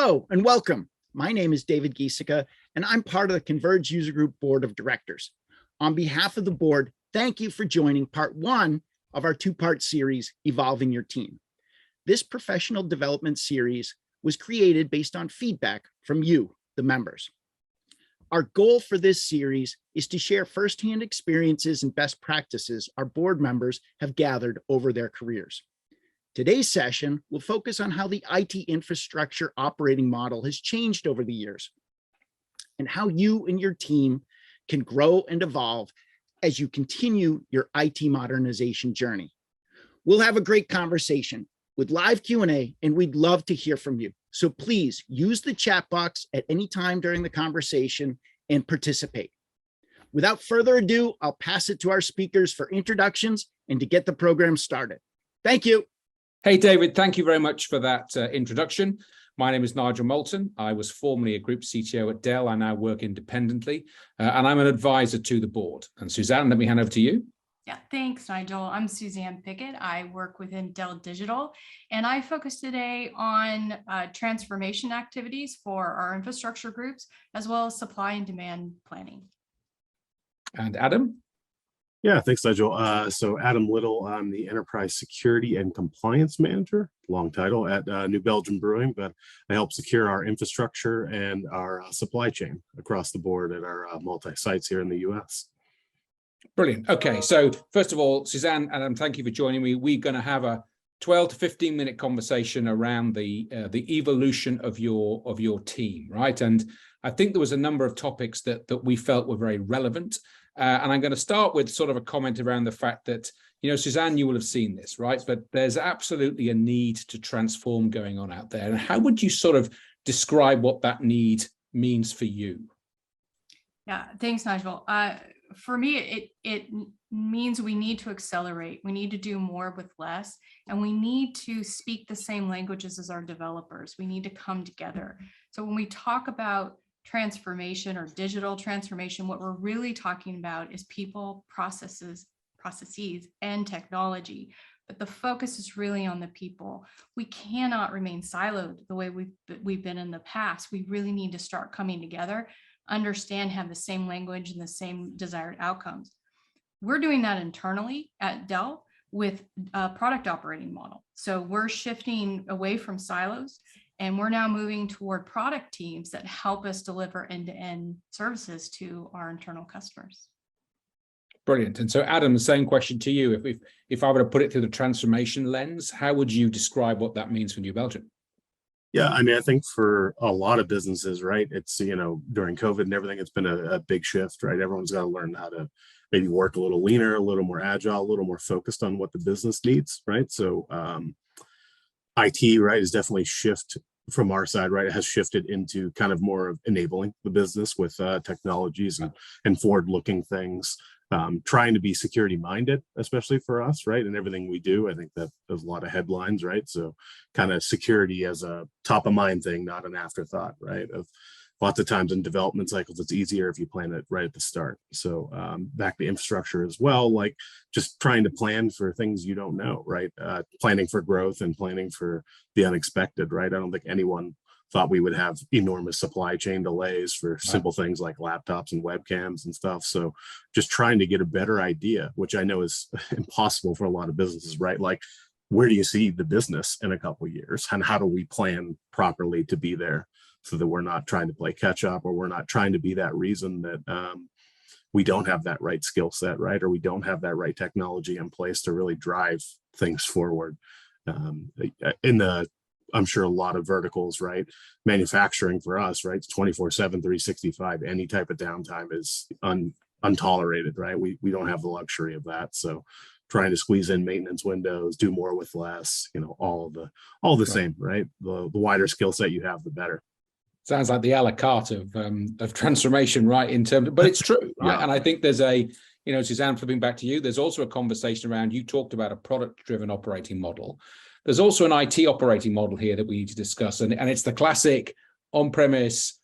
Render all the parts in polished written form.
Hello and welcome. My name is David Giesica, and I'm part of the CONVERGED User Group Board of Directors. On behalf of the board, thank you for joining part one of our two-part series, Evolving Your Team. This professional development series was created based on feedback from you, the members. Our goal for this series is to share firsthand experiences and best practices our board members have gathered over their careers. Today's session will focus on how the IT infrastructure operating model has changed over the years and how you and your team can grow and evolve as you continue your IT modernization journey. We'll have a great conversation with live Q&A, and we'd love to hear from you. So please use the chat box at any time during the conversation and participate. Without further ado, I'll pass it to our speakers for introductions and to get the program started. Thank you. Hey, David, thank you very much for that introduction. My name is Nigel Moulton. I was formerly a group CTO at Dell. I now work independently, and I'm an advisor to the board. And Suzanne, let me hand over to you. Yeah, thanks, Nigel. I'm Suzanne Pickett. I work within Dell Digital, and I focus today on transformation activities for our infrastructure groups, as well as supply and demand planning. And Adam? Yeah, thanks, Nigel. So Adam Little, I'm the Enterprise Security and Compliance Manager, long title, at New Belgium Brewing, but I help secure our infrastructure and our supply chain across the board at our multi-sites here in the US. Brilliant. Okay, so first of all, Suzanne, Adam, thank you for joining me. We're going to have a 12 to 15 minute conversation around the evolution of your team, right? And I think there was a number of topics that we felt were very relevant. And I'm going to start with sort of a comment around the fact that, you know, Suzanne, you will have seen this, right? But there's absolutely a need to transform going on out there. And how would you sort of describe what that need means for you? Yeah, thanks, Nigel. For me, it means we need to accelerate. We need to do more with less, and we need to speak the same languages as our developers. We need to come together. So when we talk about transformation or digital transformation, what we're really talking about is people, processes, and technology. But the focus is really on the people. We cannot remain siloed the way we've been in the past. We really need to start coming together, understand, have the same language and the same desired outcomes. We're doing that internally at Dell with a product operating model. So we're shifting away from silos, and we're now moving toward product teams that help us deliver end-to-end services to our internal customers. Brilliant. And so, Adam, the same question to you. If I were to put it through the transformation lens, how would you describe what that means for New Belgium? Yeah, I mean, I think for a lot of businesses, right, it's, you know, during COVID and everything, it's been a big shift, right? Everyone's got to learn how to maybe work a little leaner, a little more agile, a little more focused on what the business needs, right? So IT, right, is definitely shift from our side, right? It has shifted into kind of more of enabling the business with technologies and forward-looking things, trying to be security minded, especially for us, right? And everything we do, I think that there's a lot of headlines, right? So kind of security as a top of mind thing, not an afterthought, right? Of lots of times in development cycles, it's easier if you plan it right at the start. So back to infrastructure as well, like just trying to plan for things you don't know, right? Planning for growth and planning for the unexpected, right? I don't think anyone thought we would have enormous supply chain delays for simple things like laptops and webcams and stuff. So just trying to get a better idea, which I know is impossible for a lot of businesses, right? Like, where do you see the business in a couple of years, and how do we plan properly to be there so that we're not trying to play catch up, or we're not trying to be that reason that we don't have that right skill set, right? Or we don't have that right technology in place to really drive things forward. I'm sure a lot of verticals, right? Manufacturing for us, right? It's 24/7, 365. Any type of downtime is untolerated, right? We don't have the luxury of that. So trying to squeeze in maintenance windows, do more with less, you know, all the same, right? The wider skill set you have, the better. Sounds like the a la carte of transformation, right? In terms of, but it's true, right? Yeah. And I think there's you know, Suzanne, flipping back to you, there's also a conversation around, you talked about a product-driven operating model. There's also an IT operating model here that we need to discuss, and it's the classic on-premise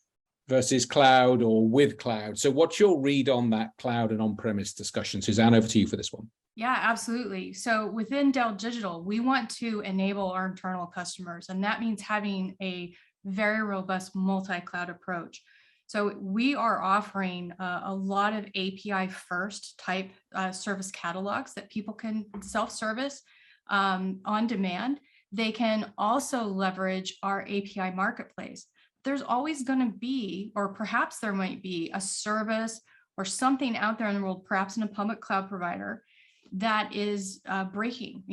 versus cloud or with cloud. So what's your read on that cloud and on-premise discussion? Suzanne, over to you for this one. Yeah, absolutely. So within Dell Digital, we want to enable our internal customers, and that means having a very robust multi-cloud approach. So we are offering a lot of API first type service catalogs that people can self-service on demand. They can also leverage our API marketplace. There's always going to be, or perhaps there might be, a service or something out there in the world, perhaps in a public cloud provider, that is breaking,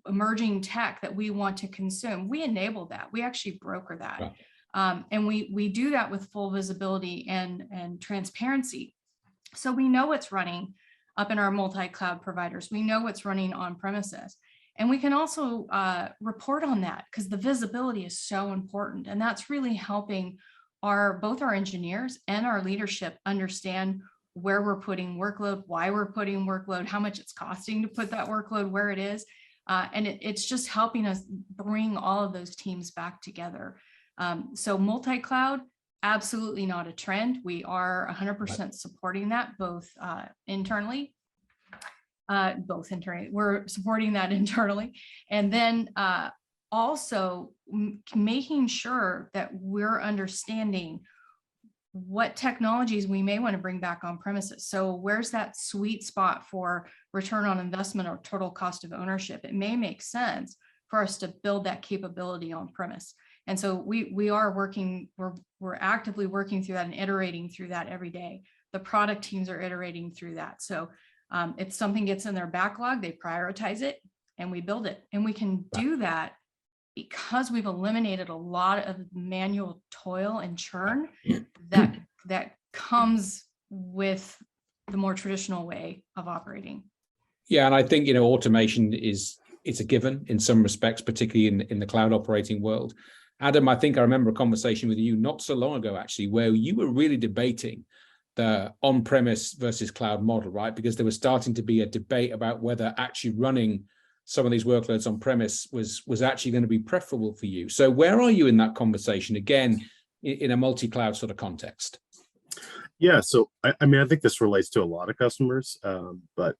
emerging tech that we want to consume. We enable that. We actually broker that. Right. And we do that with full visibility and transparency. So we know what's running up in our multi-cloud providers. We know what's running on premises. And we can also report on that, because the visibility is so important. And that's really helping both our engineers and our leadership understand where we're putting workload, why we're putting workload, how much it's costing to put that workload where it is. And it's just helping us bring all of those teams back together. So multi-cloud, absolutely not a trend. We are 100% supporting that, both internally. We're supporting that internally. And then also making sure that we're understanding what technologies we may want to bring back on premises. So where's that sweet spot for return on investment or total cost of ownership? It may make sense for us to build that capability on premise. And so we are working, we're actively working through that and iterating through that every day. The product teams are iterating through that. So if something gets in their backlog, they prioritize it and we build it. And we can do that because we've eliminated a lot of manual toil and churn that comes with the more traditional way of operating. Yeah, and I think automation it's a given in some respects, particularly in the cloud operating world. Adam, I think I remember a conversation with you not so long ago, actually, where you were really debating the on-premise versus cloud model, right? Because there was starting to be a debate about whether actually running some of these workloads on premise was actually going to be preferable for you. So where are you in that conversation, again, in a multi-cloud sort of context? Yeah, so I mean, I think this relates to a lot of customers, but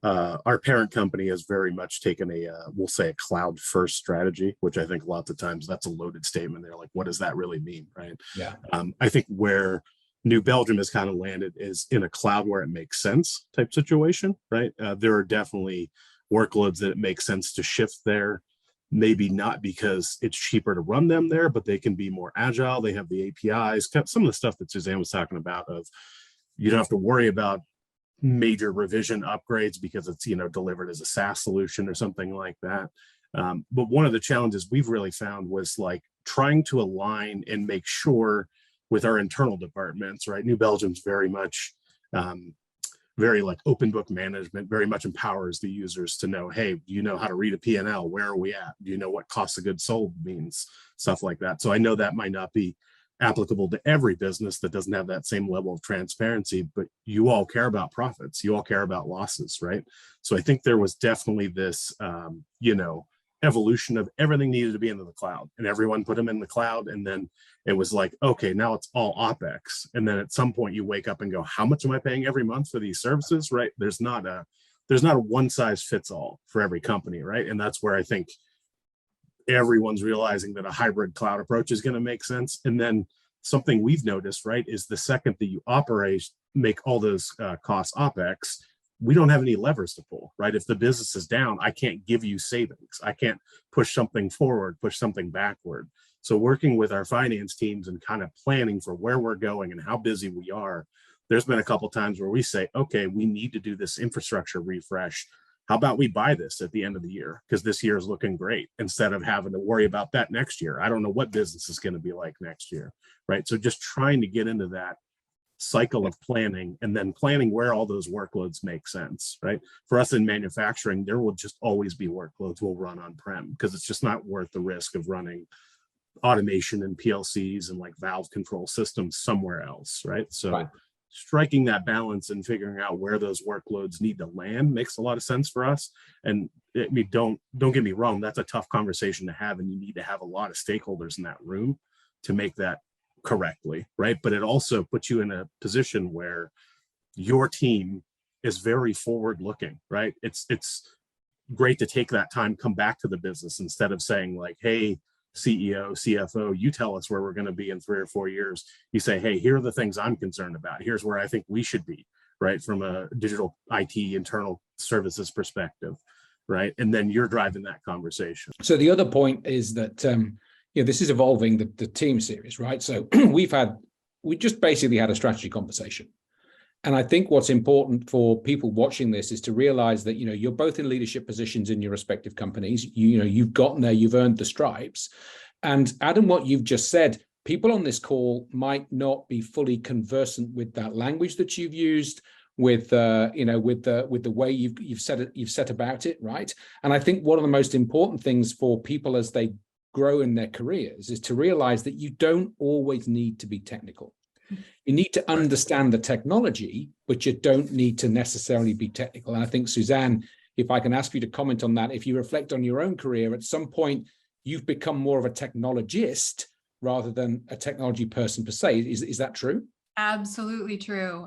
our parent company has very much taken we'll say a cloud first strategy, which I think lots of times that's a loaded statement. They're like, what does that really mean, right? Yeah. I think where New Belgium has kind of landed is in a cloud where it makes sense type situation, right? There are definitely workloads that it makes sense to shift there. Maybe not because it's cheaper to run them there, but they can be more agile. They have the APIs, some of the stuff that Suzanne was talking about of you don't have to worry about major revision upgrades because it's, delivered as a SaaS solution or something like that. But one of the challenges we've really found was like trying to align and make sure with our internal departments, right? New Belgium's very much very like open book management, very much empowers the users to know, hey, do you know how to read a P&L? Where are we at? Do you know what cost of goods sold means? Stuff like that. So I know that might not be applicable to every business that doesn't have that same level of transparency, but you all care about profits. You all care about losses, right? So I think there was definitely this, evolution of everything needed to be into the cloud, and everyone put them in the cloud. And then it was like, okay, now it's all OpEx. And then at some point you wake up and go, how much am I paying every month for these services, right? There's not a one size fits all for every company, right? And that's where I think everyone's realizing that a hybrid cloud approach is going to make sense. And then something we've noticed, right, is the second that you make all those costs OpEx, we don't have any levers to pull, right? If the business is down, I can't give you savings. I can't push something forward, push something backward. So working with our finance teams and kind of planning for where we're going and how busy we are, there's been a couple times where we say, okay, we need to do this infrastructure refresh. How about we buy this at the end of the year? Because this year is looking great, instead of having to worry about that next year. I don't know what business is going to be like next year, right? So just trying to get into that cycle of planning and then planning where all those workloads make sense, right? For us in manufacturing, there will just always be workloads we'll run on-prem because it's just not worth the risk of running automation and PLCs and like valve control systems somewhere else, right? So right. Striking that balance and figuring out where those workloads need to land makes a lot of sense for us. And I mean, don't get me wrong, that's a tough conversation to have, and you need to have a lot of stakeholders in that room to make that correctly, right? But it also puts you in a position where your team is very forward looking, right? It's great to take that time, come back to the business instead of saying like, hey, CEO, CFO, you tell us where we're going to be in 3 or 4 years. You say, hey, here are the things I'm concerned about. Here's where I think we should be, right? From a digital IT internal services perspective, right? And then you're driving that conversation. So the other point is that, this is evolving the team series, right? So we just basically had a strategy conversation. And I think what's important for people watching this is to realize that, you're both in leadership positions in your respective companies. You've gotten there, you've earned the stripes. And Adam, what you've just said, people on this call might not be fully conversant with that language that you've used, with the way you've set about it, right? And I think one of the most important things for people as they grow in their careers is to realize that you don't always need to be technical. You need to understand the technology, but you don't need to necessarily be technical. And I think, Suzanne, if I can ask you to comment on that, if you reflect on your own career, at some point, you've become more of a technologist rather than a technology person per se. Is that true? Absolutely true.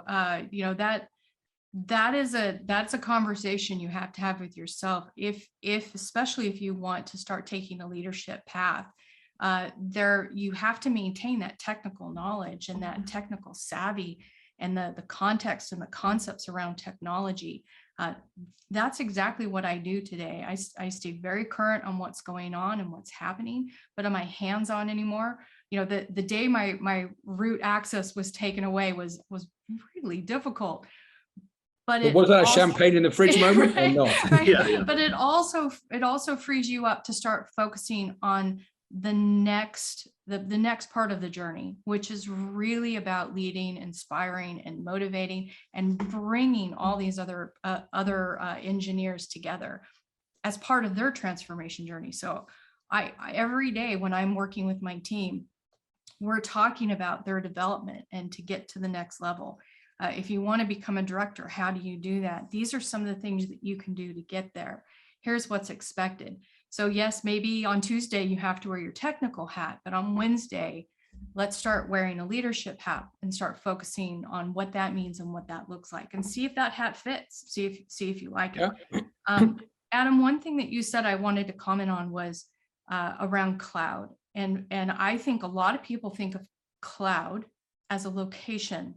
That's a conversation you have to have with yourself. Especially if you want to start taking a leadership path, you have to maintain that technical knowledge and that technical savvy and the context and the concepts around technology. That's exactly what I do today. I stay very current on what's going on and what's happening, but am I hands-on anymore? The day my root access was taken away was really difficult. But was that a champagne in the fridge moment? Right, or not? right. Yeah. But it also frees you up to start focusing on the next part of the journey, which is really about leading, inspiring, and motivating, and bringing all these other engineers together as part of their transformation journey. So I every day when I'm working with my team, we're talking about their development and to get to the next level. If you want to become a director, how do you do that? These are some of the things that you can do to get there. Here's what's expected. So yes, maybe on Tuesday you have to wear your technical hat, but on Wednesday, let's start wearing a leadership hat and start focusing on what that means and what that looks like, and see if that hat fits. See if you like it. Adam, one thing that you said I wanted to comment on was around cloud, and I think a lot of people think of cloud as a location,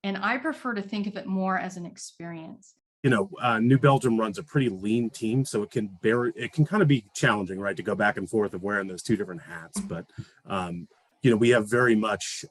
and I prefer to think of it more as an experience. New Belgium runs a pretty lean team, so it can kind of be challenging, right, to go back and forth of wearing those two different hats. But we have very much,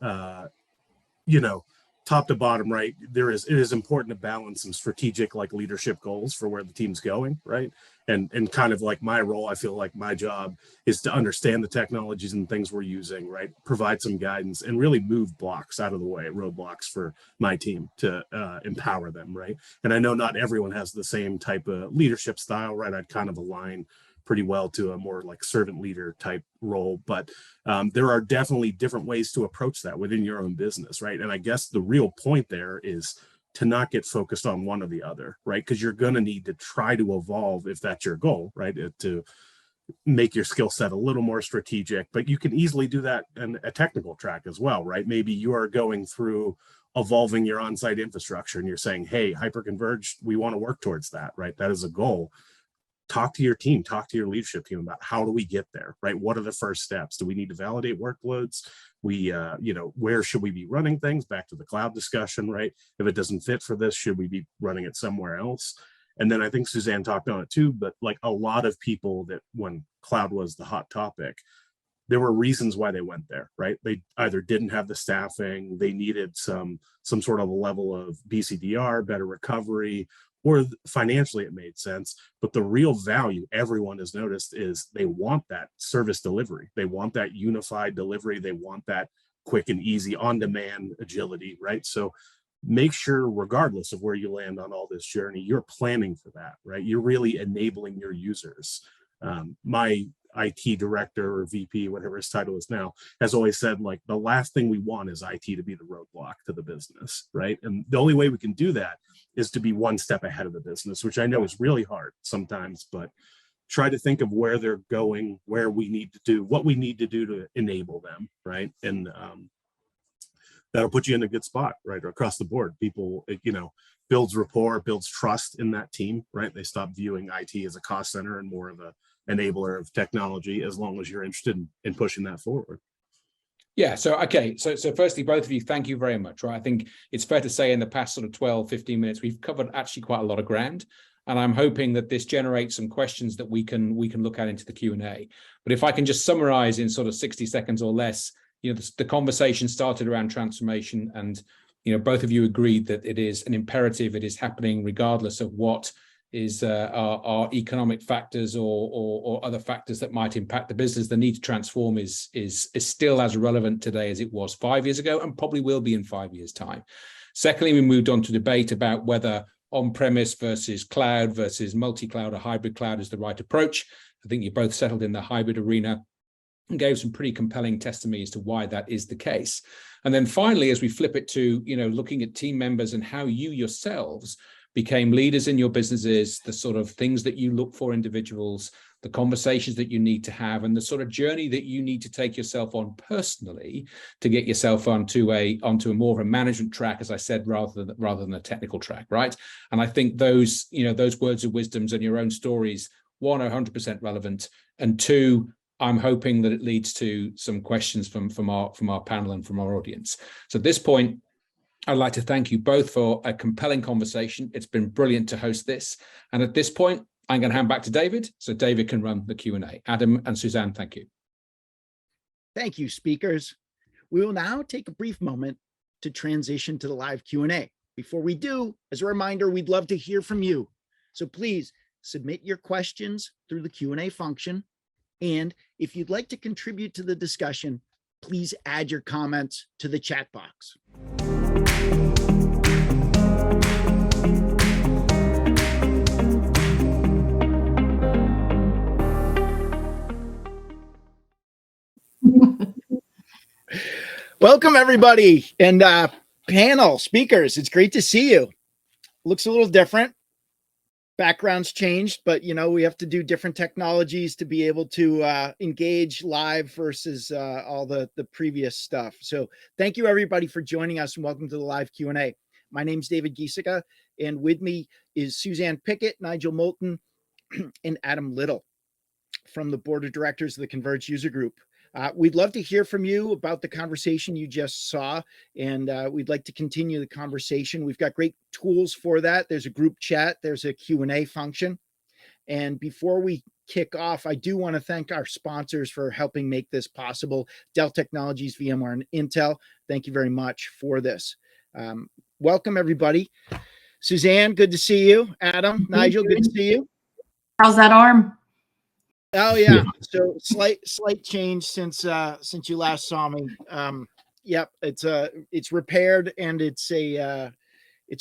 top to bottom, right? It is important to balance some strategic leadership goals for where the team's going, right? And kind of like my role, I feel like my job is to understand the technologies and things we're using, right? Provide some guidance and really move blocks out of the way, roadblocks for my team to empower them, right? And I know not everyone has the same type of leadership style, right? I'd kind of align pretty well to a more servant leader type role, but there are definitely different ways to approach that within your own business, right? And I guess the real point there is to not get focused on one or the other, right? Because you're going to need to try to evolve if that's your goal, right? To make your skill set a little more strategic, but you can easily do that in a technical track as well, right? Maybe you are going through evolving your on-site infrastructure and you're saying, hey, hyperconverged, we want to work towards that, right? That is a goal. Talk to your team, talk to your leadership team about how do we get there, right? What are the first steps? Do we need to validate workloads? Where should we be running things? Back to the cloud discussion, right? If it doesn't fit for this, should we be running it somewhere else? And then I think Suzanne talked on it too, but a lot of people that when cloud was the hot topic, there were reasons why they went there, right? They either didn't have the staffing, they needed some sort of a level of BCDR, better recovery, or financially it made sense. But the real value everyone has noticed is they want that service delivery. They want that unified delivery. They want that quick and easy on-demand agility, right? So make sure, regardless of where you land on all this journey, you're planning for that, right? You're really enabling your users. My IT director or VP, whatever his title is now, has always said the last thing we want is IT to be the roadblock to the business, right? And the only way we can do that is to be one step ahead of the business, which I know is really hard sometimes, but try to think of where they're going, where we need to do, what we need to do to enable them, right? And that'll put you in a good spot, right? Across the board, people, builds rapport, builds trust in that team, right? They stop viewing IT as a cost center and more of a enabler of technology, as long as you're interested in pushing that forward. Yeah. So, okay. So firstly, both of you, thank you very much. Right. I think it's fair to say in the past sort of 12, 15 minutes, we've covered actually quite a lot of ground. And I'm hoping that this generates some questions that we can look at into the Q&A. But if I can just summarize in sort of 60 seconds or less, the conversation started around transformation, and both of you agreed that it is an imperative. It is happening regardless of what is our economic factors or other factors that might impact the business. The need to transform is still as relevant today as it was 5 years ago, and probably will be in 5 years' time. Secondly, we moved on to debate about whether on-premise versus cloud versus multi-cloud or hybrid cloud is the right approach. I think you both settled in the hybrid arena and gave some pretty compelling testimony as to why that is the case. And then finally, as we flip it to looking at team members and how you yourselves became leaders in your businesses, the sort of things that you look for individuals, the conversations that you need to have, and the sort of journey that you need to take yourself on personally to get yourself onto a more of a management track, as I said, rather than a technical track, right? And I think those words of wisdoms and your own stories, one, are 100% relevant, and two, I'm hoping that it leads to some questions from our panel and from our audience. So at this point, I'd like to thank you both for a compelling conversation. It's been brilliant to host this. And at this point, I'm going to hand back to David so David can run the Q&A. Adam and Suzanne, thank you. Thank you, speakers. We will now take a brief moment to transition to the live Q&A. Before we do, as a reminder, we'd love to hear from you. So please submit your questions through the Q&A function. And if you'd like to contribute to the discussion, please add your comments to the chat box. Welcome, everybody, and panel speakers. It's great to see you. Looks a little different. Backgrounds changed, but we have to do different technologies to be able to engage live versus all the previous stuff. So thank you, everybody, for joining us, and welcome to the live Q&A. My name is David Giesica, and with me is Suzanne Pickett, Nigel Moulton, and Adam Little from the board of directors of the CONVERGED User Group. We'd love to hear from you about the conversation you just saw, and we'd like to continue the conversation. We've got great tools for that. There's a group chat, there's a Q&A function. And before we kick off, I do want to thank our sponsors for helping make this possible. Dell Technologies, VMware, and Intel. Thank you very much for this. Welcome, everybody. Suzanne, good to see you. Adam, Nigel, good to see you. How's that arm? Oh yeah, so slight change since you last saw me. Yep, it's repaired, and it's a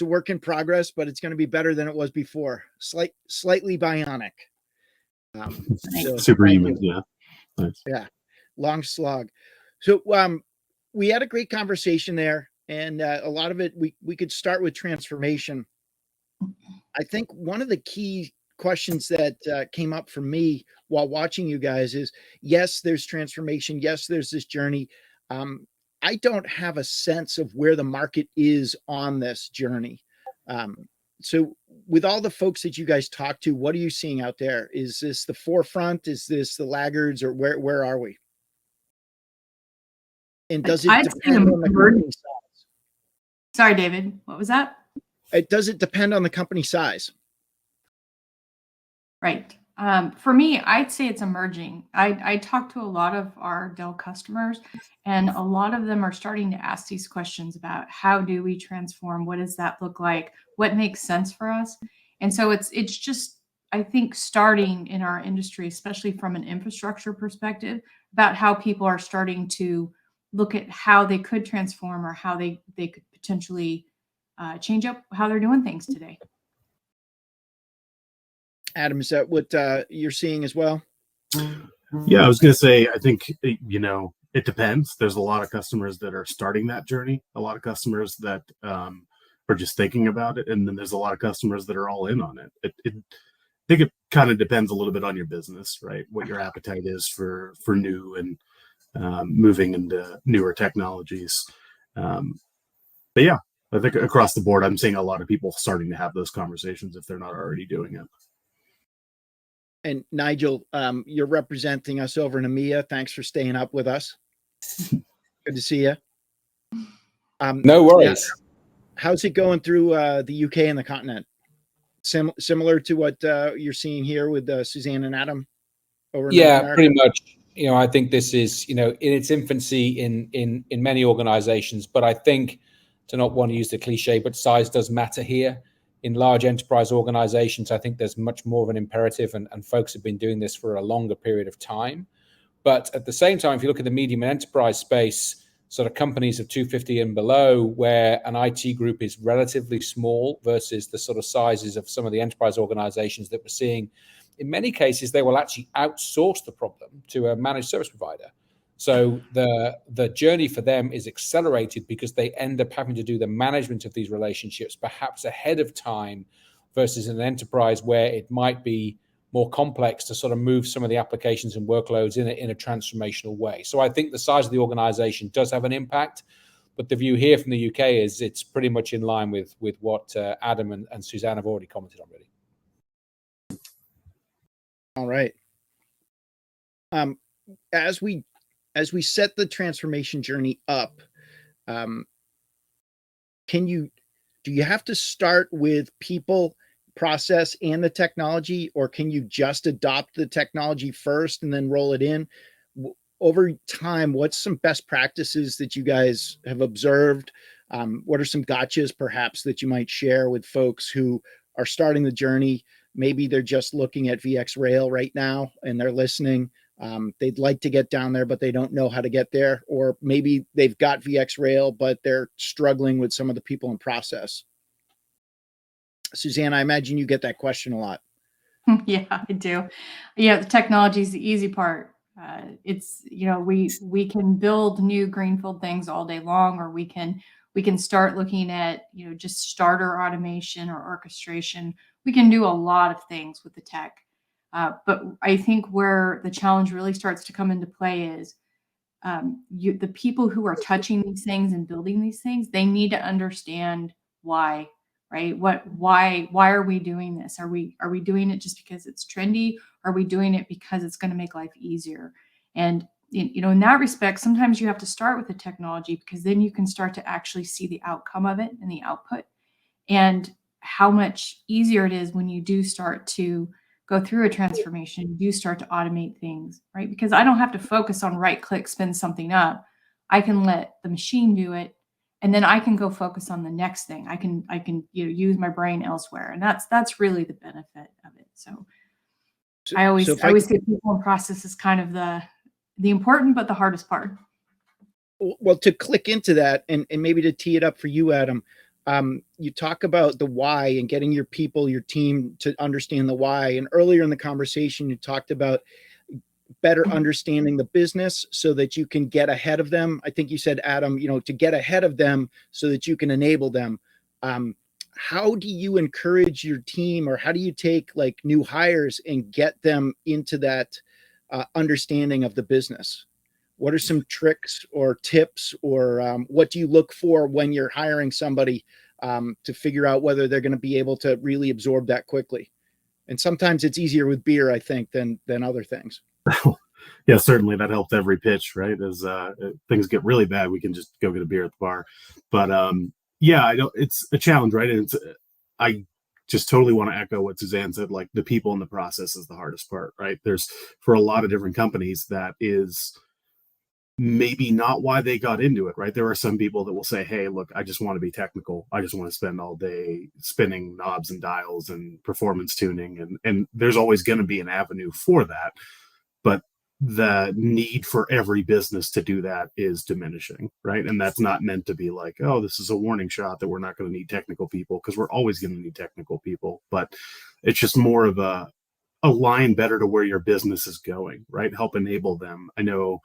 work in progress, but it's going to be better than it was before. Slightly bionic. Superhuman, yeah. Nice. Yeah, long slog. So we had a great conversation there, and a lot of it we could start with transformation. I think one of the key questions that came up for me while watching you guys is, yes, there's transformation. Yes, there's this journey. I don't have a sense of where the market is on this journey. So with all the folks that you guys talk to, what are you seeing out there? Is this the forefront? Is this the laggards, or where are we? And does it depend on the company size? Sorry, David, what was that? Does it depend on the company size? Right. For me, I'd say it's emerging. I talk to a lot of our Dell customers, and a lot of them are starting to ask these questions about how do we transform? What does that look like? What makes sense for us? And so it's just, I think, starting in our industry, especially from an infrastructure perspective, about how people are starting to look at how they could transform, or how they could potentially change up how they're doing things today. Adam, is that what you're seeing as well? Yeah, I was going to say, I think, it depends. There's a lot of customers that are starting that journey, a lot of customers that are just thinking about it, and then there's a lot of customers that are all in on it. I think it kind of depends a little bit on your business, right? What your appetite is for new and moving into newer technologies. But yeah, I think across the board, I'm seeing a lot of people starting to have those conversations if they're not already doing it. And Nigel, you're representing us over in EMEA. Thanks for staying up with us. Good to see you. No worries. How's it going through the UK and the continent? Similar to what you're seeing here with Suzanne and Adam over in North America? Pretty much. I think this is, in its infancy in many organizations, but I think, to not want to use the cliche, but size does matter here. In large enterprise organizations, I think there's much more of an imperative, and folks have been doing this for a longer period of time. But at the same time, if you look at the medium and enterprise space, sort of companies of 250 and below, where an IT group is relatively small versus the sort of sizes of some of the enterprise organizations that we're seeing, in many cases, they will actually outsource the problem to a managed service provider. So the journey for them is accelerated because they end up having to do the management of these relationships perhaps ahead of time versus an enterprise where it might be more complex to sort of move some of the applications and workloads in a transformational way. So I think the size of the organization does have an impact, but the view here from the UK is it's pretty much in line with what Adam and Suzanne have already commented on, really. All right. As we set the transformation journey up, do you have to start with people, process, and the technology, or can you just adopt the technology first and then roll it in? Over time, what's some best practices that you guys have observed? What are some gotchas perhaps that you might share with folks who are starting the journey? Maybe they're just looking at VxRail right now and they're listening. They'd like to get down there, but they don't know how to get there. Or maybe they've got VxRail, but they're struggling with some of the people and process. Suzanne, I imagine you get that question a lot. Yeah, I do. Yeah, the technology is the easy part. It's, we can build new greenfield things all day long, or we can start looking at, just starter automation or orchestration. We can do a lot of things with the tech. But I think where the challenge really starts to come into play is the people who are touching these things and building these things, they need to understand why, right? Why are we doing this? Are we doing it just because it's trendy? Are we doing it because it's going to make life easier? And in that respect, sometimes you have to start with the technology, because then you can start to actually see the outcome of it and the output, and how much easier it is when you do start to go through a transformation, you start to automate things, right? Because I don't have to focus on right click, spin something up. I can let the machine do it, and then I can go focus on the next thing. I can use my brain elsewhere, and that's really the benefit of it. So I always say people and process is kind of the important but the hardest part. Well, to click into that and maybe to tee it up for you, Adam, you talk about the why and getting your people, your team to understand the why. And earlier in the conversation, you talked about better understanding the business so that you can get ahead of them. I think you said, Adam, to get ahead of them so that you can enable them. How do you encourage your team, or how do you take like new hires and get them into that understanding of the business? What are some tricks or tips, or what do you look for when you're hiring somebody to figure out whether they're going to be able to really absorb that quickly? And sometimes it's easier with beer, I think, than other things. Yeah, certainly that helped every pitch, right? As things get really bad, we can just go get a beer at the bar. But yeah, I don't. It's a challenge, right? And I just totally want to echo what Suzanne said. Like, the people in the process is the hardest part, right? There's, for a lot of different companies, that is maybe not why they got into it, right? There are some people that will say, hey, look, I just want to be technical. I just want to spend all day spinning knobs and dials and performance tuning. And there's always going to be an avenue for that. But the need for every business to do that is diminishing, right? And that's not meant to be like, oh, this is a warning shot that we're not going to need technical people, because we're always going to need technical people. But it's just more of a line better to where your business is going, right? Help enable them. I know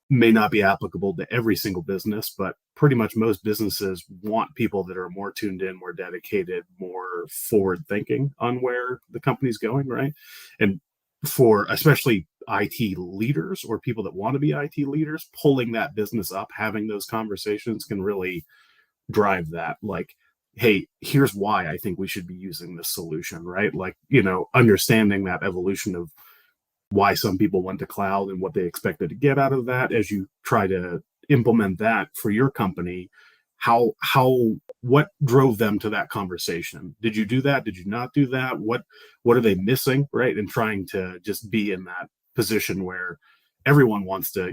may not be applicable to every single business, but pretty much most businesses want people that are more tuned in, more dedicated, more forward thinking on where the company's going, right? And for especially IT leaders or people that want to be IT leaders, pulling that business up, having those conversations can really drive that. Like, hey, here's why I think we should be using this solution, right? Like, understanding that evolution of why some people went to cloud and what they expected to get out of that as you try to implement that for your company. What drove them to that conversation? Did you do that? Did you not do that? What are they missing, right? And trying to just be in that position where everyone wants to,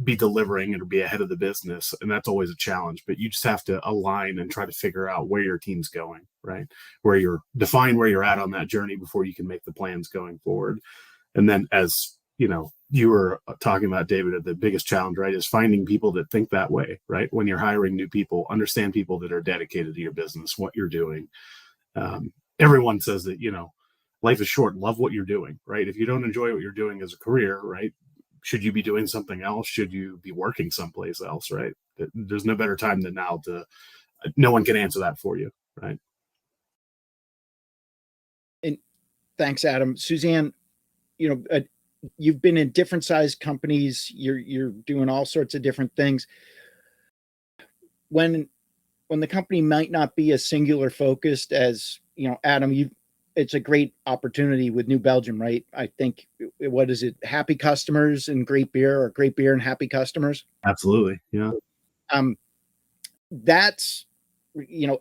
be delivering and be ahead of the business. And that's always a challenge, but you just have to align and try to figure out where your team's going, right? Define where you're at on that journey before you can make the plans going forward. And then, as you were talking about, David, the biggest challenge, right, is finding people that think that way, right? When you're hiring new people, understand people that are dedicated to your business, what you're doing. Everyone says that, life is short, love what you're doing, right? If you don't enjoy what you're doing as a career, right, should you be doing something else? Should you be working someplace else, right? There's no better time than now no one can answer that for you, right? And thanks, Adam. Suzanne, you've been in different sized companies. You're doing all sorts of different things. When the company might not be as singular focused as, Adam, it's a great opportunity with New Belgium, right? I think, what is it? Happy customers and great beer, or great beer and happy customers? Absolutely. Yeah. That's,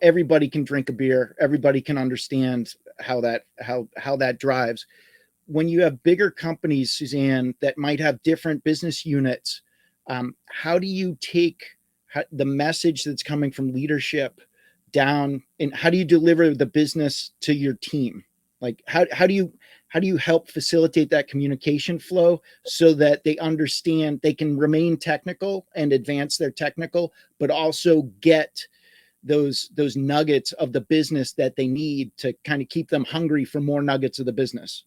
everybody can drink a beer. Everybody can understand how that drives. When you have bigger companies, Suzanne, that might have different business units, how do you take the message that's coming from leadership down, and how do you deliver the business to your team? Like, how do you help facilitate that communication flow so that they understand they can remain technical and advance their technical, but also get those nuggets of the business that they need to kind of keep them hungry for more nuggets of the business?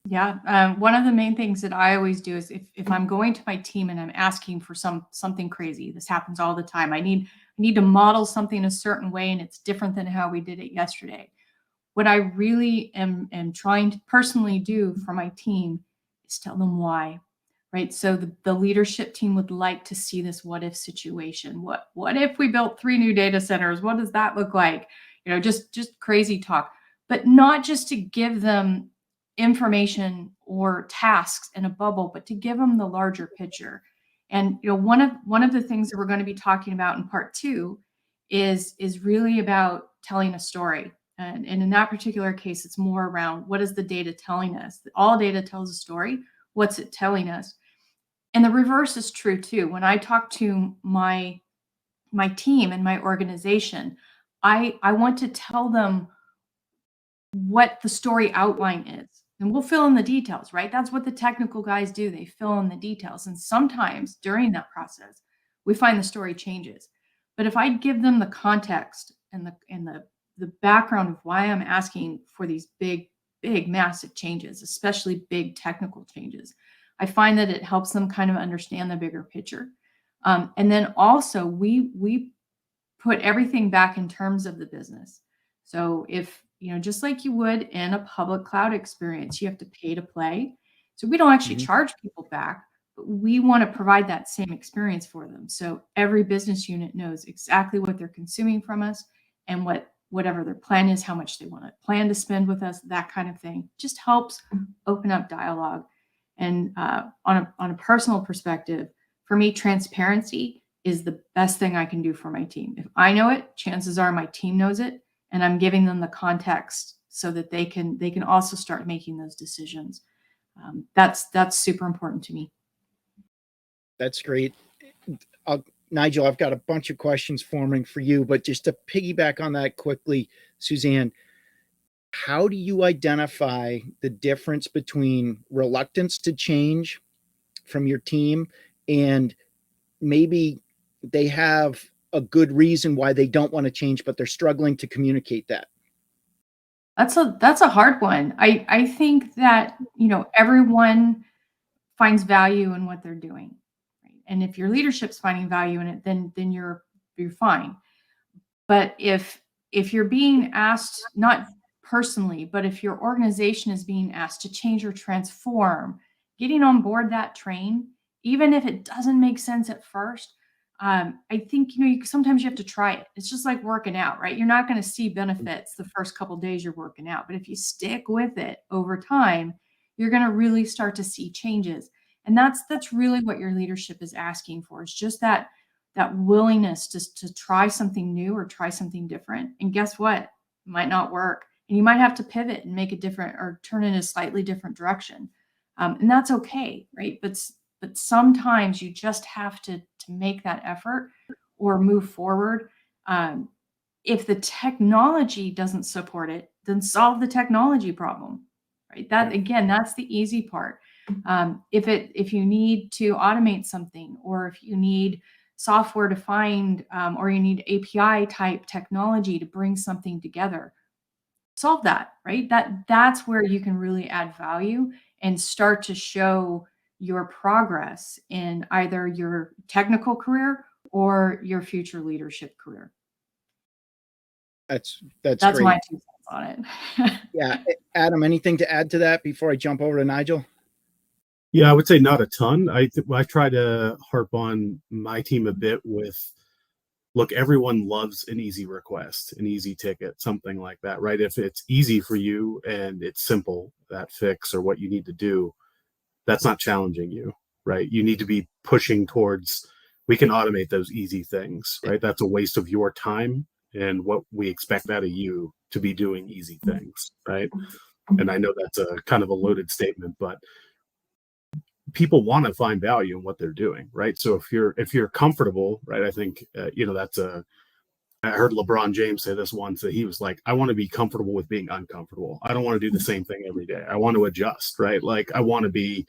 Yeah. One of the main things that I always do is if I'm going to my team and I'm asking for something crazy, this happens all the time. I need to model something a certain way, and it's different than how we did it yesterday. What I really am trying to personally do for my team is tell them why, right? So the leadership team would like to see this what if situation. What if we built 3 new data centers? What does that look like? Just crazy talk, but not just to give them information or tasks in a bubble, but to give them the larger picture. And one of the things that we're going to be talking about in part 2 is really about telling a story. And in that particular case, it's more around, what is the data telling us? All data tells a story. What's it telling us? And the reverse is true too. When I talk to my team and my organization, I want to tell them what the story outline is. And we'll fill in the details, right? That's what the technical guys do. They fill in the details. And sometimes during that process, we find the story changes. But if I give them the context and the background of why I'm asking for these big, massive changes, especially big technical changes, I find that it helps them kind of understand the bigger picture. And then also we put everything back in terms of the business. So if, just like you would in a public cloud experience, you have to pay to play. So we don't actually charge people back, but we want to provide that same experience for them. So every business unit knows exactly what they're consuming from us and whatever their plan is, how much they want to plan to spend with us, that kind of thing. Just helps open up dialogue. And on a personal perspective, for me, transparency is the best thing I can do for my team. If I know it, chances are my team knows it, and I'm giving them the context so that they can also start making those decisions. That's super important to me. That's great. Nigel, I've got a bunch of questions forming for you, but just to piggyback on that quickly, Suzanne, how do you identify the difference between reluctance to change from your team and maybe they have a good reason why they don't want to change, but they're struggling to communicate that? That's a hard one. I think that, everyone finds value in what they're doing. Right? And if your leadership's finding value in it, then you're fine. But if you're being asked, not personally, but if your organization is being asked to change or transform, getting on board that train, even if it doesn't make sense at first, I think, sometimes you have to try it. It's just like working out, right? You're not going to see benefits the first couple of days you're working out, but if you stick with it over time, you're going to really start to see changes. And that's really what your leadership is asking for. It's just that willingness to try something new or try something different. And guess what? It might not work. And you might have to pivot and make a different or turn in a slightly different direction. And that's okay, right? But sometimes you just have to make that effort or move forward. If the technology doesn't support it, then solve the technology problem, right? That's the easy part. If you need to automate something, or if you need software defined, or you need API type technology to bring something together, solve that, right? That's where you can really add value and start to show your progress in either your technical career or your future leadership career. That's great. My 2 cents on it. Yeah. Adam, anything to add to that before I jump over to Nigel? Yeah, I would say not a ton. I try to harp on my team a bit with, look, everyone loves an easy request, an easy ticket, something like that, right? If it's easy for you and it's simple, that fix or what you need to do, that's not challenging you, right? You need to be pushing towards, we can automate those easy things, right? That's a waste of your time and what we expect out of you to be doing easy things, right? And I know that's a kind of a loaded statement, but people want to find value in what they're doing, right? So if you're comfortable, right? I think I heard LeBron James say this once, that he was like, I want to be comfortable with being uncomfortable. I don't want to do the same thing every day. I want to adjust, right? Like I want to be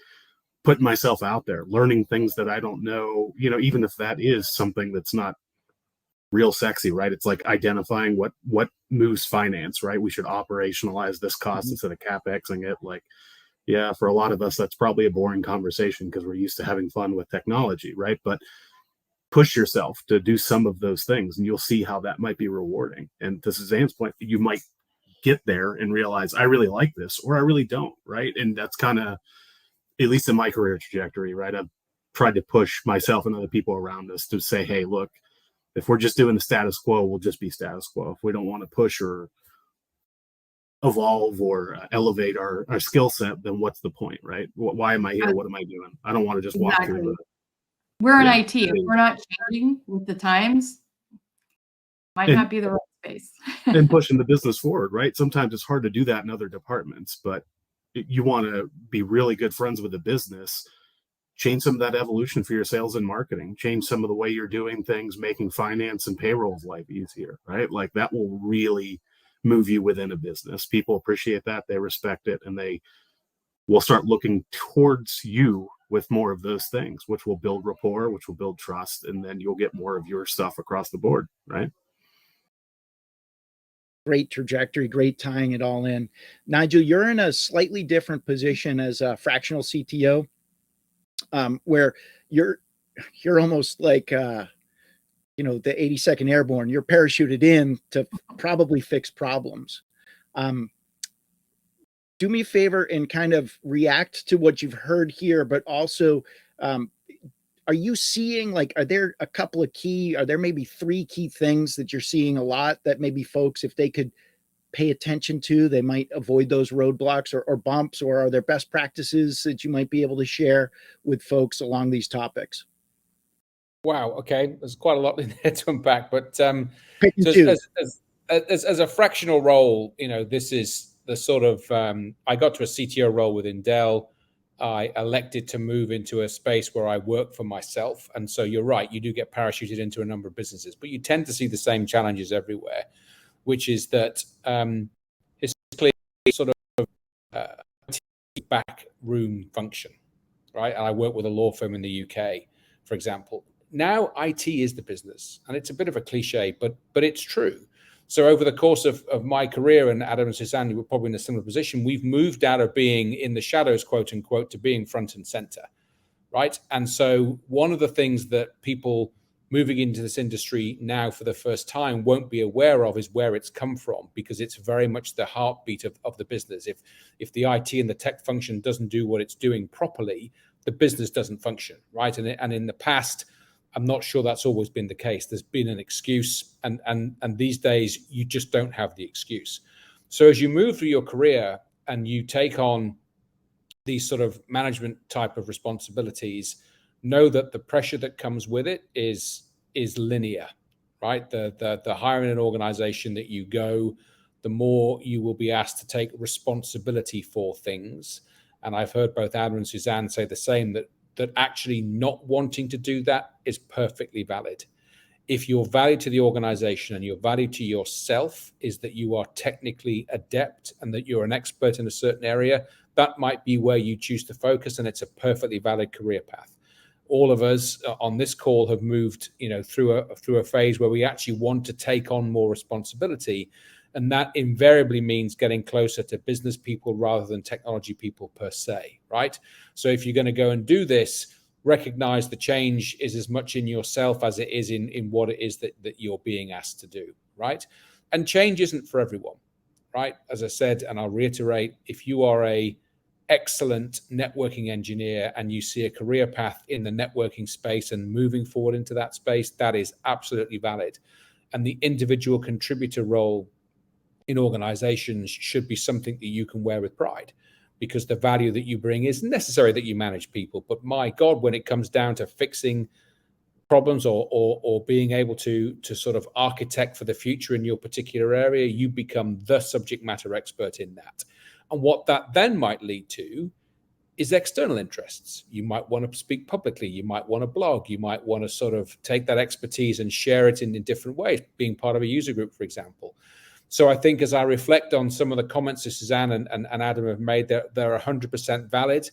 putting myself out there, learning things that I don't know, even if that is something that's not real sexy, right? It's like identifying what moves finance, right? We should operationalize this cost instead of CapExing it. Like, yeah, for a lot of us, that's probably a boring conversation because we're used to having fun with technology, right? But push yourself to do some of those things and you'll see how that might be rewarding. And to Suzanne's point, you might get there and realize I really like this or I really don't, right? And that's kind of, at least in my career trajectory, right? I've tried to push myself and other people around us to say, hey, look, if we're just doing the status quo, we'll just be status quo. If we don't want to push or evolve or elevate our skill set, then what's the point, right? Why am I here? What am I doing? I don't want to just walk through the. We're in IT. If we're not changing with the times, might not be the right space. And pushing the business forward, right? Sometimes it's hard to do that in other departments, but you want to be really good friends with the business. Change some of that evolution for your sales and marketing. Change some of the way you're doing things, making finance and payroll's life easier, right? Like that will really move you within a business. People appreciate that, they respect it, and they will start looking towards you with more of those things, which will build rapport, which will build trust, and then you'll get more of your stuff across the board, right? Great trajectory, great tying it all in. Nigel, you're in a slightly different position as a fractional CTO, where you're almost like the 82nd Airborne. You're parachuted in to probably fix problems. Do me a favor and kind of react to what you've heard here, but also, are you seeing, are there maybe 3 key things that you're seeing a lot that maybe folks, if they could pay attention to, they might avoid those roadblocks or bumps, or are there best practices that you might be able to share with folks along these topics? Wow. Okay. There's quite a lot in there to unpack, but so as a fractional role, this is the sort of, I got to a CTO role within Dell. I elected to move into a space where I work for myself. And so you're right, you do get parachuted into a number of businesses, but you tend to see the same challenges everywhere, which is that historically sort of back room function, right? And I work with a law firm in the UK, for example. Now IT is the business, and it's a bit of a cliche, but it's true. So over the course of my career, and Adam and Suzanne were probably in a similar position, we've moved out of being in the shadows, quote unquote, to being front and center, right? And so one of the things that people moving into this industry now for the first time won't be aware of is where it's come from, because it's very much the heartbeat of the business. If the IT and the tech function doesn't do what it's doing properly, the business doesn't function, right? And in the past, I'm not sure that's always been the case. There's been an excuse, and these days you just don't have the excuse. So as you move through your career and you take on these sort of management type of responsibilities, know that the pressure that comes with it is linear, right? The higher in an organization that you go, the more you will be asked to take responsibility for things. And I've heard both Adam and Suzanne say the same, that actually not wanting to do that is perfectly valid. If your value to the organization and your value to yourself is that you are technically adept and that you're an expert in a certain area, that might be where you choose to focus, and it's a perfectly valid career path. All of us on this call have moved, through a phase where we actually want to take on more responsibility, and that invariably means getting closer to business people rather than technology people per se, right? So if you're going to go and do this, recognize the change is as much in yourself as it is in what it is that you're being asked to do, right? And change isn't for everyone, right? As I said, and I'll reiterate, if you are a excellent networking engineer and you see a career path in the networking space and moving forward into that space, that is absolutely valid. And the individual contributor role in organizations should be something that you can wear with pride, because the value that you bring is necessary that you manage people. But my God, when it comes down to fixing problems or being able to sort of architect for the future in your particular area, you become the subject matter expert in that. And what that then might lead to is external interests. You might want to speak publicly. You might want to blog. You might want to sort of take that expertise and share it in different ways, being part of a user group, for example. So I think as I reflect on some of the comments that Suzanne and Adam have made, they're 100% valid.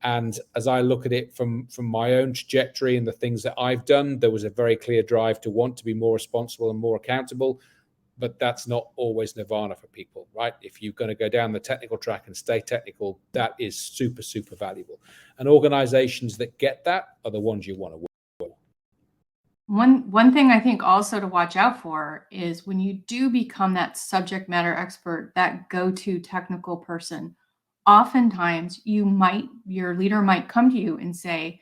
And as I look at it from my own trajectory and the things that I've done, there was a very clear drive to want to be more responsible and more accountable. But that's not always nirvana for people, right? If you're going to go down the technical track and stay technical, that is super, super valuable. And organizations that get that are the ones you want to work with. One thing I think also to watch out for is when you do become that subject matter expert, that go-to technical person, oftentimes your leader might come to you and say,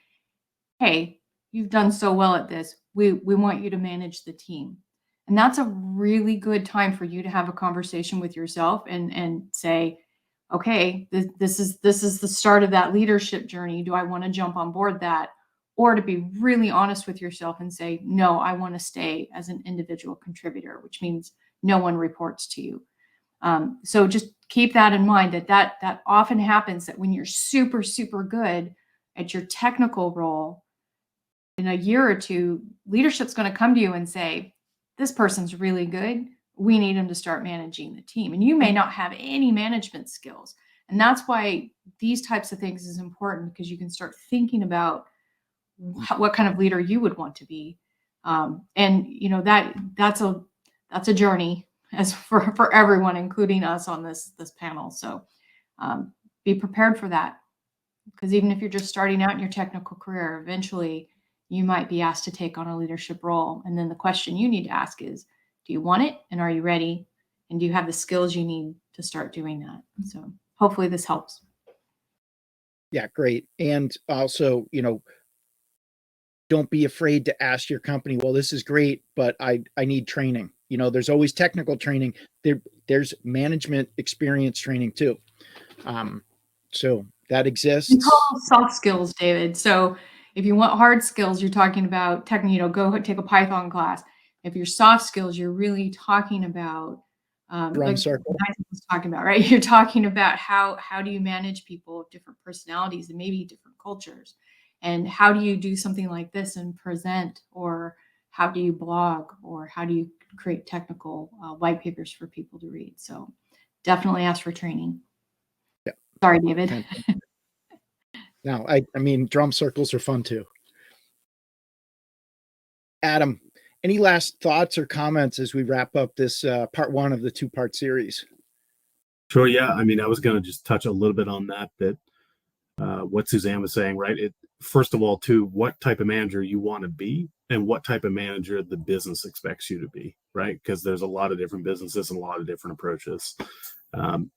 hey, you've done so well at this. We want you to manage the team. And that's a really good time for you to have a conversation with yourself and say, okay, this is the start of that leadership journey. Do I want to jump on board that? Or to be really honest with yourself and say, no, I want to stay as an individual contributor, which means no one reports to you. So just keep that in mind, that often happens, that when you're super, super good at your technical role, in a year or two, leadership's going to come to you and say, this person's really good. We need him to start managing the team. And you may not have any management skills. And that's why these types of things is important, because you can start thinking about what kind of leader you would want to be. And that's a journey as for everyone, including us on this panel. So be prepared for that, because even if you're just starting out in your technical career, eventually you might be asked to take on a leadership role. And then the question you need to ask is, do you want it? And are you ready? And do you have the skills you need to start doing that? So hopefully this helps. Yeah, great. And also, don't be afraid to ask your company, well, this is great, but I need training. There's always technical training. There's management experience training too. So that exists. It's called soft skills, David. So if you want hard skills, you're talking about go take a Python class. If you're soft skills, you're really talking about drum circle. Was talking about, right? You're talking about how do you manage people of different personalities and maybe different cultures, and how do you do something like this and present, or how do you blog, or how do you create technical white papers for people to read? So definitely ask for training. Yeah. Sorry, David. No, I mean, drum circles are fun too. Adam, any last thoughts or comments as we wrap up this part one of the two-part series? Sure. Yeah. I mean, I was going to just touch a little bit on that what Suzanne was saying, right? First of all, too, what type of manager you want to be and what type of manager the business expects you to be, right? Because there's a lot of different businesses and a lot of different approaches.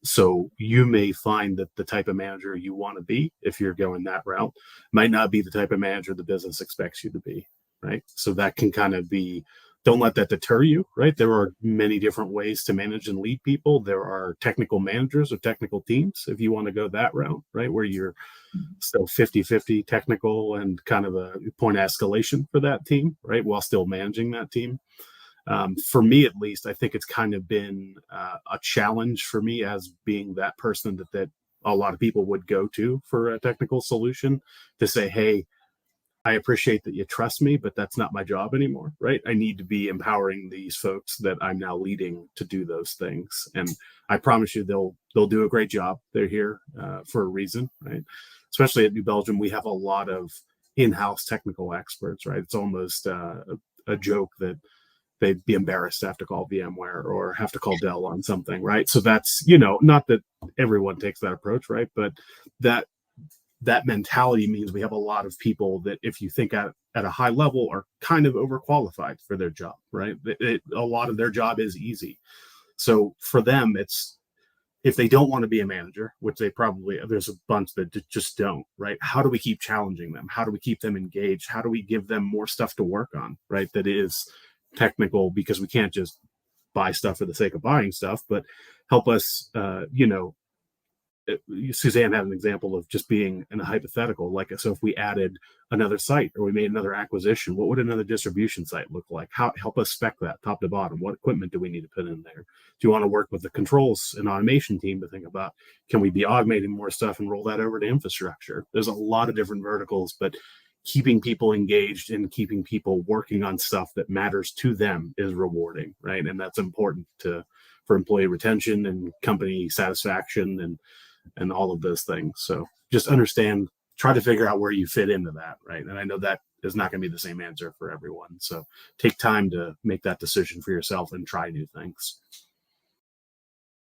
So you may find that the type of manager you want to be, if you're going that route, might not be the type of manager the business expects you to be. right? So that can kind of be, don't let that deter you, right? There are many different ways to manage and lead people. There are technical managers or technical teams, if you want to go that route, right? Where you're still 50-50 technical and kind of a point of escalation for that team, right? While still managing that team. For me, at least, I think it's kind of been a challenge for me as being that person that a lot of people would go to for a technical solution, to say, hey, I appreciate that you trust me, but that's not my job anymore, right? I need to be empowering these folks that I'm now leading to do those things. And I promise you, they'll do a great job. They're here for a reason, right? Especially at New Belgium, we have a lot of in-house technical experts, right? It's almost a joke that they'd be embarrassed to have to call VMware or have to call Dell on something, right? So that's, not that everyone takes that approach, right? But that mentality means we have a lot of people that, if you think at a high level, are kind of overqualified for their job, right? A lot of their job is easy. So for them, it's, if they don't want to be a manager, which they probably, there's a bunch that just don't, right? How do we keep challenging them? How do we keep them engaged? How do we give them more stuff to work on, right? That is technical, because we can't just buy stuff for the sake of buying stuff, but help us, Suzanne had an example of just being in a hypothetical, like, so if we added another site or we made another acquisition, what would another distribution site look like? Help us spec that top to bottom. What equipment do we need to put in there? Do you want to work with the controls and automation team to think about, can we be automating more stuff and roll that over to infrastructure? There's a lot of different verticals, but keeping people engaged and keeping people working on stuff that matters to them is rewarding, right? And that's important for employee retention and company satisfaction and all of those things. So just understand, try to figure out where you fit into that, right? And I know that is not going to be the same answer for everyone. So take time to make that decision for yourself and try new things.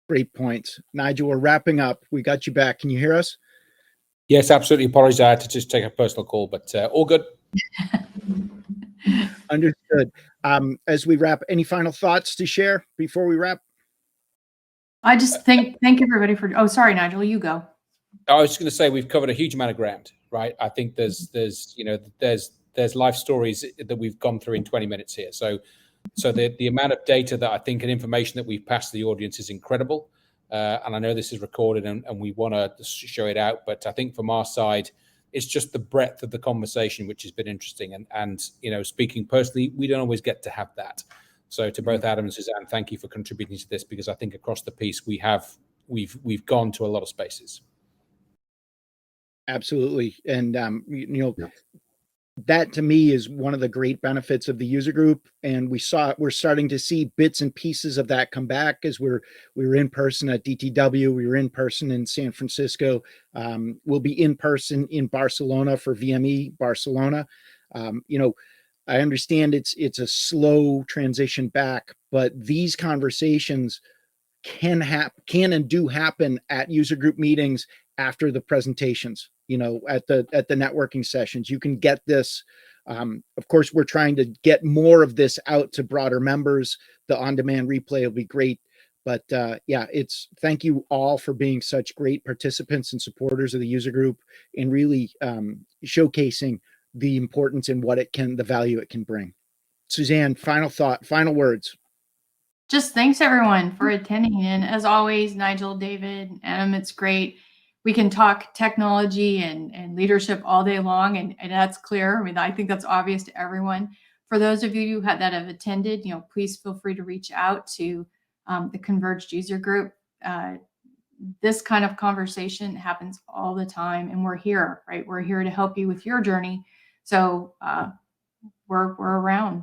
Great points. Nigel, we're wrapping up. We got you back. Can you hear us? Yes, absolutely. Apologize, I had to just take a personal call, but all good. Understood. As we wrap, any final thoughts to share before we wrap? I just thank everybody for, oh, sorry, Nigel, you go. I was just going to say, we've covered a huge amount of ground, right? I think there's life stories that we've gone through in 20 minutes here. So the amount of data that I think and information that we've passed to the audience is incredible. And I know this is recorded and we want to show it out, but I think from our side, it's just the breadth of the conversation, which has been interesting. And speaking personally, we don't always get to have that. So to both Adam and Suzanne, thank you for contributing to this, because I think across the piece we've gone to a lot of spaces. Absolutely. And that to me is one of the great benefits of the user group. And we're starting to see bits and pieces of that come back, as we were in person at DTW. We were in person in San Francisco. We'll be in person in Barcelona for VME Barcelona. I understand it's a slow transition back, but these conversations can and do happen at user group meetings after the presentations, at the networking sessions. You can get this. Of course, we're trying to get more of this out to broader members. The on-demand replay will be great. But thank you all for being such great participants and supporters of the user group, and really showcasing the importance and the value it can bring. Suzanne, final thought, final words. Just thanks everyone for attending. And as always, Nigel, David, Adam, it's great. We can talk technology and leadership all day long, and that's clear. I mean, I think that's obvious to everyone. For those of you that have attended, please feel free to reach out to the Converged User Group. This kind of conversation happens all the time, and we're here, right? We're here to help you with your journey. So we're around.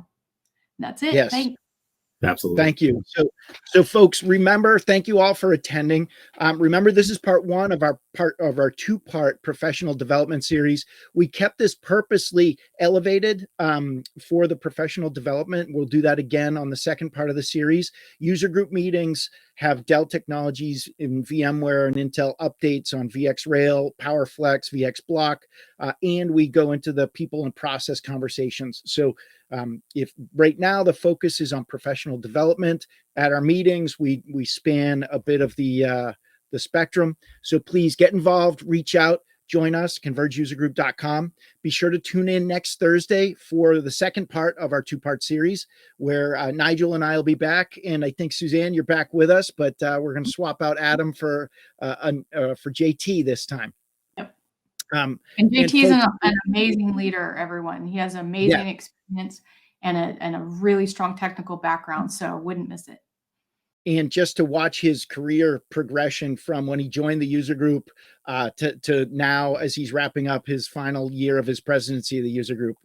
That's it. Yes. Thanks. Absolutely. Thank you. So folks, remember, thank you all for attending. Remember, this is part one of our two-part professional development series. We kept this purposely elevated for the professional development. We'll do that again on the second part of the series. User group meetings have Dell Technologies in VMware and Intel updates on VxRail, PowerFlex, VxBlock, and we go into the people and process conversations. So if right now the focus is on professional development, at our meetings we span a bit of the spectrum. So please get involved, reach out. join us, convergeusergroup.com. Be sure to tune in next Thursday for the second part of our two-part series, where Nigel and I will be back. And I think, Suzanne, you're back with us, but we're going to swap out Adam for JT this time. Yep. And JT is folks, an amazing leader, everyone. He has amazing experience and a really strong technical background, so wouldn't miss it. And just to watch his career progression from when he joined the user group to now, as he's wrapping up his final year of his presidency of the user group,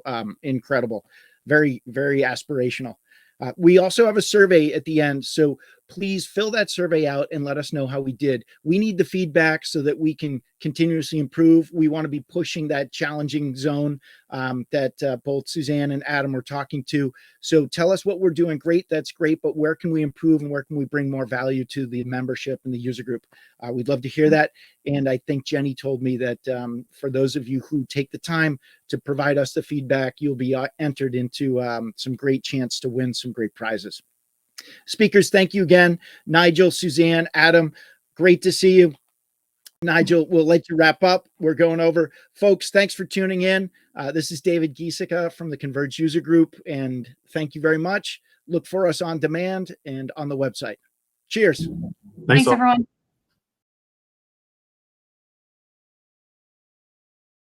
incredible, very, very aspirational. We also have a survey at the end, so please fill that survey out and let us know how we did. We need the feedback so that we can continuously improve. We want to be pushing that challenging zone that both Suzanne and Adam were talking to. So tell us what we're doing great. That's great, but where can we improve and where can we bring more value to the membership and the user group? We'd love to hear that. And I think Jenny told me that for those of you who take the time to provide us the feedback, you'll be entered into some great chance to win some great prizes. Speakers, thank you again. Nigel, Suzanne, Adam, great to see you. Nigel, we'll let you wrap up. We're going over. Folks, thanks for tuning in. This is David Giesica from the Converged User Group, and thank you very much. Look for us on demand and on the website. Cheers. Thanks everyone.